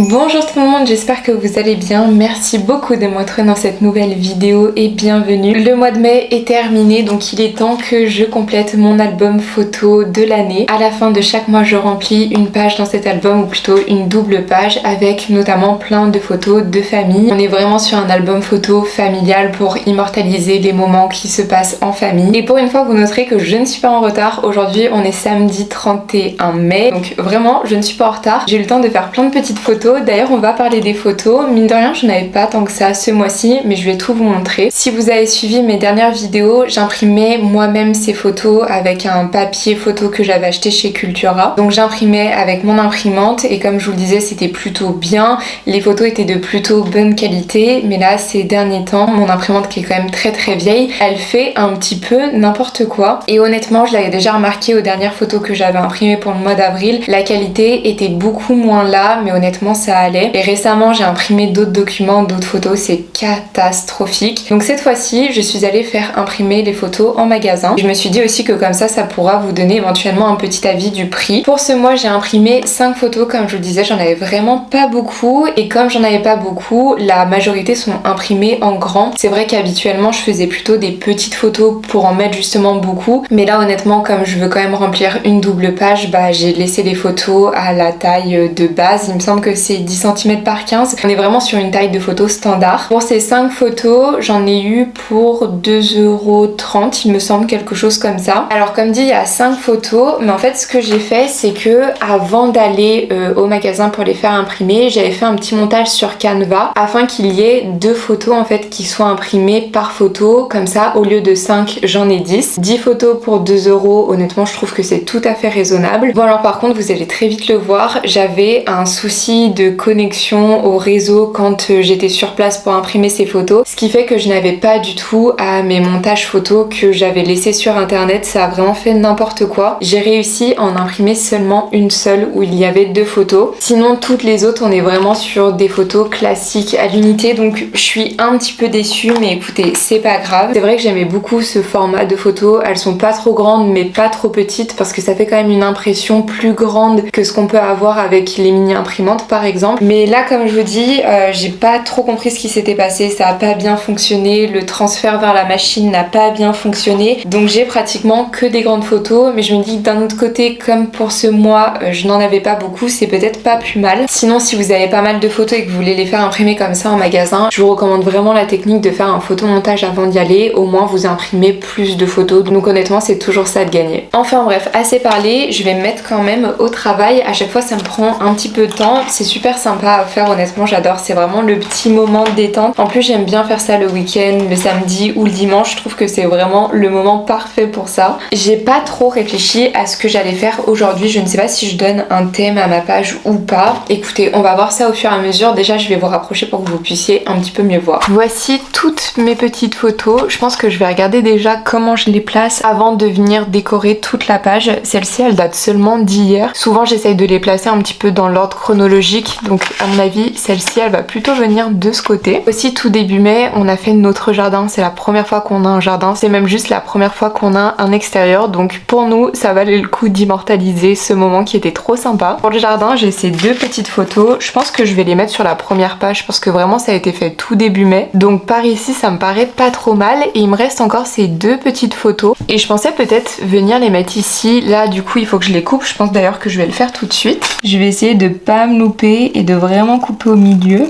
Bonjour tout le monde, j'espère que vous allez bien. Merci beaucoup de me retrouver dans cette nouvelle vidéo et bienvenue. Le mois de mai est terminé, donc il est temps que je complète mon album photo de l'année. À la fin de chaque mois, je remplis une page dans cet album, ou plutôt une double page, avec notamment plein de photos de famille. On est vraiment sur un album photo familial pour immortaliser les moments qui se passent en famille. Et pour une fois, vous noterez que je ne suis pas en retard. Aujourd'hui, on est samedi 31 mai, donc vraiment, je ne suis pas en retard. J'ai eu le temps de faire plein de petites photos. D'ailleurs, on va parler des photos. Mine de rien, je n'avais pas tant que ça ce mois-ci, mais je vais tout vous montrer. Si vous avez suivi mes dernières vidéos, j'imprimais moi-même ces photos avec un papier photo que j'avais acheté chez Cultura. Donc j'imprimais avec mon imprimante et comme je vous le disais, c'était plutôt bien. Les photos étaient de plutôt bonne qualité, mais là, ces derniers temps, mon imprimante qui est quand même très vieille, elle fait un petit peu n'importe quoi. Et honnêtement, je l'avais déjà remarqué aux dernières photos que j'avais imprimées pour le mois d'avril. La qualité était beaucoup moins là, mais honnêtement, ça allait. Et récemment, j'ai imprimé d'autres documents, d'autres photos, c'est catastrophique. Donc cette fois-ci, je suis allée faire imprimer les photos en magasin. Je me suis dit aussi que comme ça pourra vous donner éventuellement un petit avis du prix. Pour ce mois, j'ai imprimé 5 photos, comme je vous le disais, j'en avais vraiment pas beaucoup. Et comme j'en avais pas beaucoup, la majorité sont imprimées en grand. C'est vrai qu'habituellement, je faisais plutôt des petites photos pour en mettre justement beaucoup. Mais là, honnêtement, comme je veux quand même remplir une double page, j'ai laissé les photos à la taille de base. Il me semble que c'est 10 cm par 15. On est vraiment sur une taille de photo standard. Pour ces 5 photos, j'en ai eu pour 2,30 €, il me semble, quelque chose comme ça. Alors comme dit, il y a 5 photos, mais en fait ce que j'ai fait, c'est que avant d'aller au magasin pour les faire imprimer, j'avais fait un petit montage sur Canva afin qu'il y ait 2 photos en fait qui soient imprimées par photo. Comme ça, au lieu de 5, j'en ai 10. 10 photos pour 2 €, honnêtement je trouve que c'est tout à fait raisonnable. Bon alors par contre, vous allez très vite le voir, j'avais un souci de connexion au réseau quand j'étais sur place pour imprimer ces photos, ce qui fait que je n'avais pas du tout à mes montages photos que j'avais laissés sur internet. Ça a vraiment fait n'importe quoi. J'ai réussi à en imprimer seulement une seule où il y avait 2 photos. Sinon toutes les autres, on est vraiment sur des photos classiques à l'unité, donc je suis un petit peu déçue, mais écoutez, c'est pas grave. C'est vrai que j'aimais beaucoup ce format de photos. Elles sont pas trop grandes mais pas trop petites parce que ça fait quand même une impression plus grande que ce qu'on peut avoir avec les mini imprimantes par exemple. Mais là, comme je vous dis, j'ai pas trop compris ce qui s'était passé, ça a pas bien fonctionné, le transfert vers la machine n'a pas bien fonctionné, donc j'ai pratiquement que des grandes photos. Mais je me dis que d'un autre côté, comme pour ce mois, je n'en avais pas beaucoup, c'est peut-être pas plus mal. Sinon, si vous avez pas mal de photos et que vous voulez les faire imprimer comme ça en magasin, je vous recommande vraiment la technique de faire un photomontage avant d'y aller. Au moins, vous imprimez plus de photos, donc honnêtement, c'est toujours ça de gagner. Enfin bref, assez parlé, je vais me mettre quand même au travail. À chaque fois, ça me prend un petit peu de temps, c'est super sympa à faire, honnêtement j'adore, c'est vraiment le petit moment de détente. En plus j'aime bien faire ça le week-end, le samedi ou le dimanche, je trouve que c'est vraiment le moment parfait pour ça. J'ai pas trop réfléchi à ce que j'allais faire aujourd'hui, je ne sais pas si je donne un thème à ma page ou pas. Écoutez, on va voir ça au fur et à mesure. Déjà je vais vous rapprocher pour que vous puissiez un petit peu mieux voir. Voici toutes mes petites photos, je pense que je vais regarder déjà comment je les place avant de venir décorer toute la page. Celle-ci elle date seulement d'hier, souvent j'essaye de les placer un petit peu dans l'ordre chronologique, donc à mon avis celle-ci elle va plutôt venir de ce côté. Aussi tout début mai on a fait notre jardin, c'est la première fois qu'on a un jardin, c'est même juste la première fois qu'on a un extérieur, donc pour nous ça valait le coup d'immortaliser ce moment qui était trop sympa. Pour le jardin j'ai ces 2 petites photos, je pense que je vais les mettre sur la première page parce que vraiment ça a été fait tout début mai, donc par ici ça me paraît pas trop mal. Et il me reste encore ces 2 petites photos et je pensais peut-être venir les mettre ici. Là du coup il faut que je les coupe, je pense d'ailleurs que je vais le faire tout de suite. Je vais essayer de pas me louper et de vraiment couper au milieu.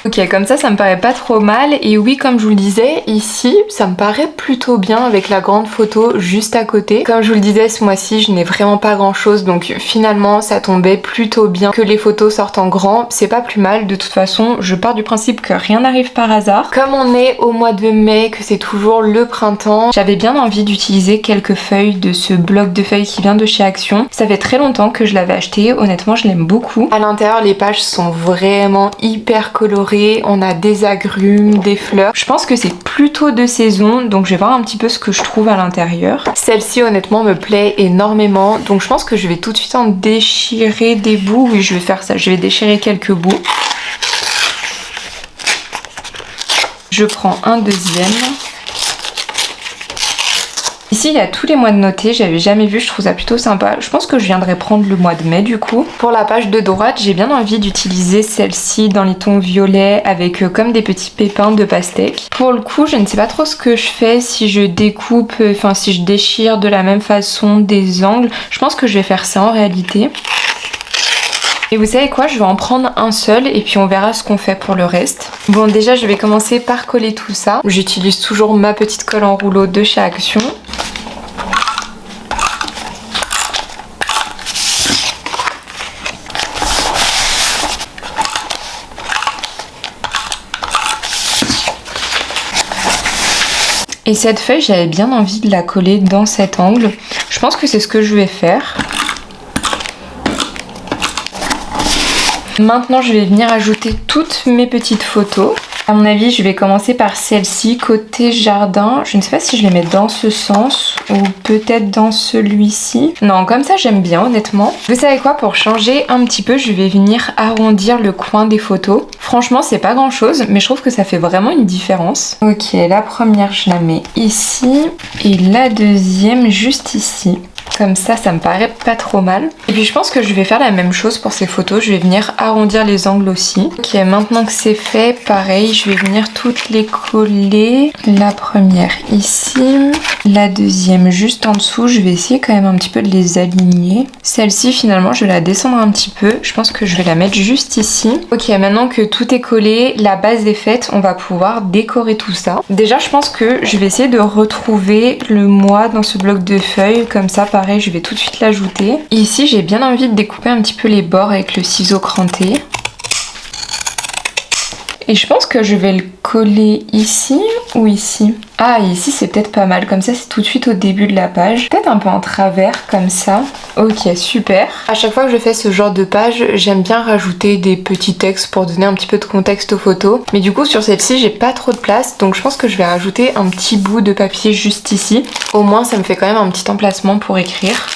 Ok, comme ça me paraît pas trop mal. Et oui, comme je vous le disais, ici, ça me paraît plutôt bien avec la grande photo juste à côté. Comme je vous le disais, ce mois-ci, je n'ai vraiment pas grand-chose, donc finalement, ça tombait plutôt bien que les photos sortent en grand. C'est pas plus mal. De toute façon, je pars du principe que rien n'arrive par hasard. Comme on est au mois de mai, que c'est toujours le printemps, j'avais bien envie d'utiliser quelques feuilles de ce bloc de feuilles qui vient de chez Action. Ça fait très longtemps que je l'avais acheté. Honnêtement, je l'aime beaucoup. À l'intérieur, les pages sont vraiment hyper colorées. On a des agrumes, des fleurs. Je pense que c'est plutôt de saison, donc je vais voir un petit peu ce que je trouve à l'intérieur. Celle-ci honnêtement me plaît énormément, donc je pense que je vais tout de suite en déchirer des bouts. Oui, je vais faire ça, je vais déchirer quelques bouts. Je prends un deuxième. Ici il y a tous les mois de notés, j'avais jamais vu, je trouve ça plutôt sympa. Je pense que je viendrai prendre le mois de mai du coup. Pour la page de droite, j'ai bien envie d'utiliser celle-ci dans les tons violets avec comme des petits pépins de pastèque. Pour le coup, je ne sais pas trop ce que je fais, si je découpe, enfin si je déchire de la même façon des angles. Je pense que je vais faire ça en réalité. Et vous savez quoi, je vais en prendre un seul et puis on verra ce qu'on fait pour le reste. Bon, déjà je vais commencer par coller tout ça. J'utilise toujours ma petite colle en rouleau de chez Action. Et cette feuille, j'avais bien envie de la coller dans cet angle. Je pense que c'est ce que je vais faire. Maintenant, je vais venir ajouter toutes mes petites photos. À mon avis, je vais commencer par celle-ci, côté jardin. Je ne sais pas si je les mets dans ce sens ou peut-être dans celui-ci. Non, comme ça, j'aime bien, honnêtement. Vous savez quoi, pour changer un petit peu, je vais venir arrondir le coin des photos. Franchement, c'est pas grand-chose, mais je trouve que ça fait vraiment une différence. Ok, la première, je la mets ici et la deuxième juste ici. Comme ça, ça me paraît pas trop mal. Et puis je pense que je vais faire la même chose pour ces photos. Je vais venir arrondir les angles aussi. Ok, maintenant que c'est fait, pareil, je vais venir toutes les coller. La première ici, la deuxième juste en dessous. Je vais essayer quand même un petit peu de les aligner. Celle-ci, finalement, je vais la descendre un petit peu. Je pense que je vais la mettre juste ici. Ok, maintenant que tout est collé, la base est faite, on va pouvoir décorer tout ça. Déjà, je pense que je vais essayer de retrouver le mois dans ce bloc de feuilles. Comme ça, pareil, je vais tout de suite l'ajouter. Ici, j'ai bien envie de découper un petit peu les bords avec le ciseau cranté. Et je pense que je vais le coller ici ou ici. Ah, ici c'est peut-être pas mal, comme ça c'est tout de suite au début de la page. Peut-être un peu en travers comme ça. Ok, super. À chaque fois que je fais ce genre de page, j'aime bien rajouter des petits textes pour donner un petit peu de contexte aux photos. Mais du coup sur celle-ci j'ai pas trop de place, donc je pense que je vais rajouter un petit bout de papier juste ici. Au moins ça me fait quand même un petit emplacement pour écrire.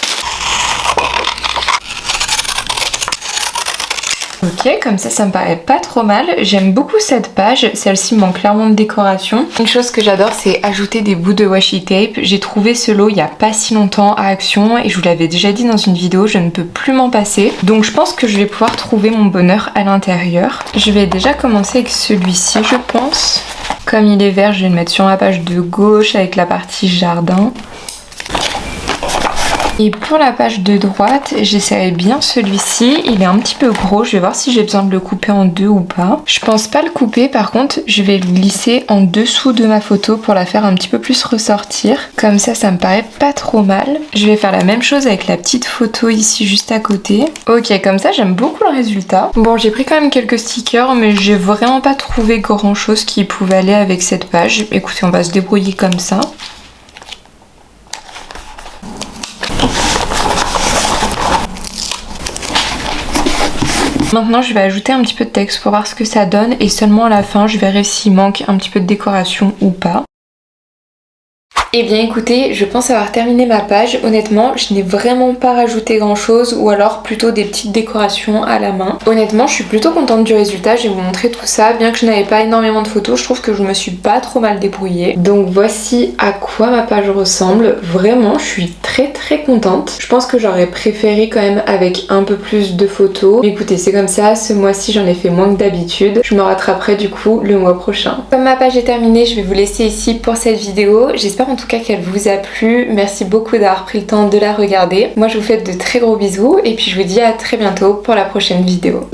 Ok, comme ça me paraît pas trop mal. J'aime beaucoup cette page, celle-ci manque clairement de décoration. Une chose que j'adore, c'est ajouter des bouts de washi tape. J'ai trouvé ce lot il y a pas si longtemps à Action et je vous l'avais déjà dit dans une vidéo, je ne peux plus m'en passer. Donc je pense que je vais pouvoir trouver mon bonheur à l'intérieur. Je vais déjà commencer avec celui-ci, je pense. Comme il est vert, je vais le mettre sur la page de gauche avec la partie jardin. Et pour la page de droite, j'essaierai bien celui-ci. Il est un petit peu gros, je vais voir si j'ai besoin de le couper en deux ou pas. Je pense pas le couper, par contre, je vais le glisser en dessous de ma photo pour la faire un petit peu plus ressortir. Comme ça me paraît pas trop mal. Je vais faire la même chose avec la petite photo ici juste à côté. Ok, comme ça, j'aime beaucoup le résultat. Bon, j'ai pris quand même quelques stickers, mais j'ai vraiment pas trouvé grand-chose qui pouvait aller avec cette page. Écoutez, on va se débrouiller comme ça. Maintenant, je vais ajouter un petit peu de texte pour voir ce que ça donne et seulement à la fin, je verrai s'il manque un petit peu de décoration ou pas. Eh bien écoutez, je pense avoir terminé ma page. Honnêtement, je n'ai vraiment pas rajouté grand chose ou alors plutôt des petites décorations à la main. Honnêtement, je suis plutôt contente du résultat. Je vais vous montrer tout ça. Bien que je n'avais pas énormément de photos, je trouve que je me suis pas trop mal débrouillée. Donc voici à quoi ma page ressemble. Vraiment, je suis très contente. Je pense que j'aurais préféré quand même avec un peu plus de photos. Mais écoutez, c'est comme ça. Ce mois-ci, j'en ai fait moins que d'habitude. Je me rattraperai du coup le mois prochain. Comme ma page est terminée, je vais vous laisser ici pour cette vidéo. J'espère en tout cas qu'elle vous a plu. Merci beaucoup d'avoir pris le temps de la regarder. Moi je vous fais de très gros bisous et puis je vous dis à très bientôt pour la prochaine vidéo.